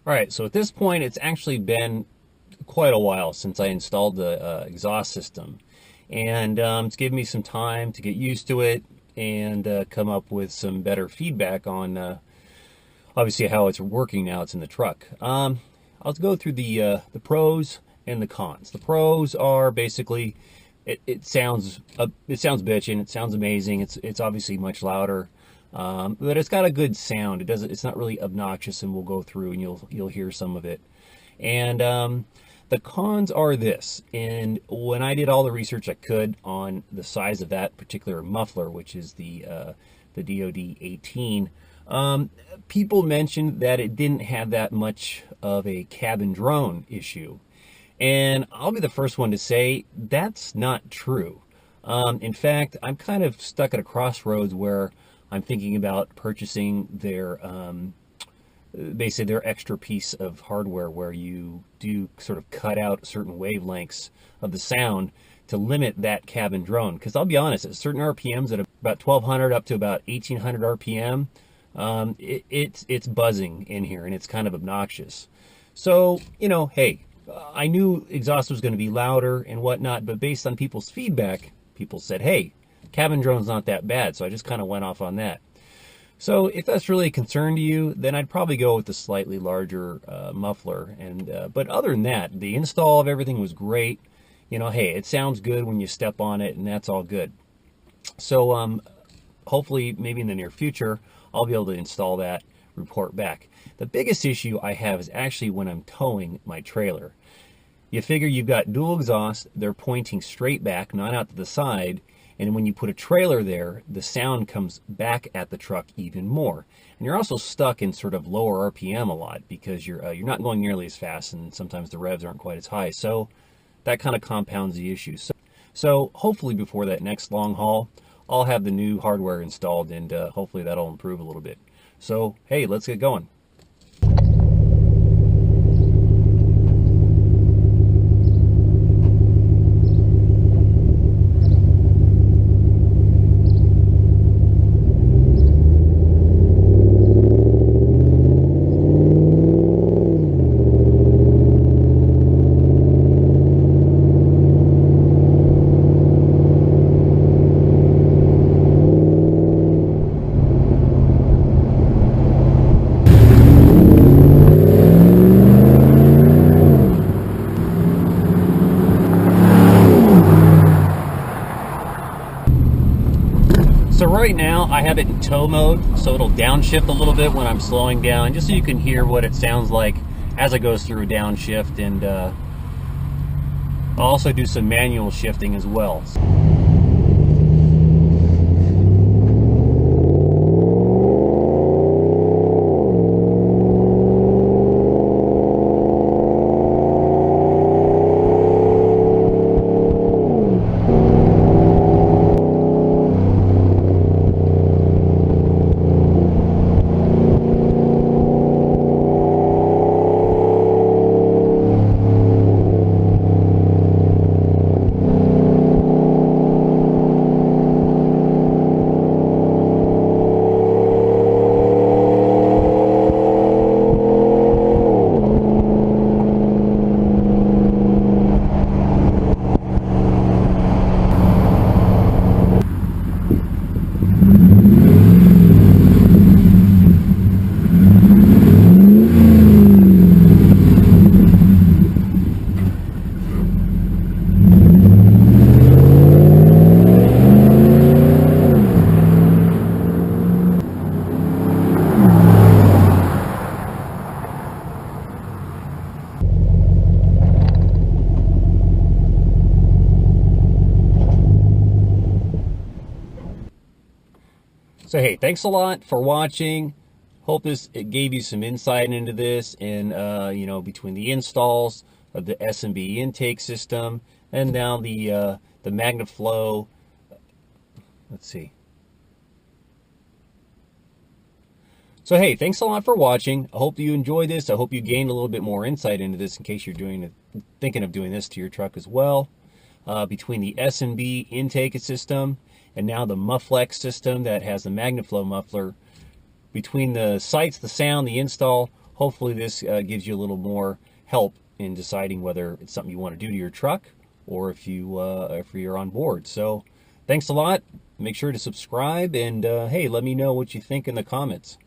All right, so at this point, it's actually been quite a while since I installed the exhaust system. And it's given me some time to get used to it and come up with some better feedback on obviously how it's working now it's in the truck. I'll go through the pros and the cons. The pros are basically it sounds bitchin', it sounds amazing. It's obviously much louder. But it's got a good sound. It's not really obnoxious, and we'll go through and you'll hear some of it. And the cons are this. And when I did all the research I could on the size of that particular muffler, which is the DOD18, people mentioned that it didn't have that much of a cabin drone issue. And I'll be the first one to say that's not true. In fact, I'm kind of stuck at a crossroads where I'm thinking about purchasing their basically their extra piece of hardware where you do sort of cut out certain wavelengths of the sound to limit that cabin drone. Because I'll be honest, at certain RPMs, at about 1200 up to about 1800 RPM, it's buzzing in here and it's kind of obnoxious. So, you know, hey, I knew exhaust was going to be louder and whatnot, but based on people's feedback, people said, hey, cabin drone's not that bad, so I just kind of went off on that. So if that's really a concern to you, then I'd probably go with the slightly larger muffler. And but other than that, the install of everything was great. You know, hey, it sounds good when you step on it, and that's all good. So hopefully, maybe in the near future, I'll be able to install that, report back. The biggest issue I have is actually when I'm towing my trailer. You figure you've got dual exhaust, they're pointing straight back, not out to the side. And when you put a trailer there, the sound comes back at the truck even more. And you're also stuck in sort of lower RPM a lot because you're not going nearly as fast, and sometimes the revs aren't quite as high. So that kind of compounds the issue. So hopefully before that next long haul, I'll have the new hardware installed, and hopefully that'll improve a little bit. So hey, let's get going. So right now I have it in tow mode, so it'll downshift a little bit when I'm slowing down, just so you can hear what it sounds like as it goes through downshift. And I'll also do some manual shifting as well. So hey, thanks a lot for watching. Hope it gave you some insight into this, and you know, between the installs of the S&B intake system and now the Magnaflow. Let's see. So hey, thanks a lot for watching. I hope you enjoyed this. I hope you gained a little bit more insight into this in case you're thinking of doing this to your truck as well. Between the S&B intake system and now the Mufflex system that has the Magnaflow muffler, between the sights, the sound, the install, hopefully this gives you a little more help in deciding whether it's something you want to do to your truck or if you're on board. So thanks a lot. Make sure to subscribe, and hey, let me know what you think in the comments.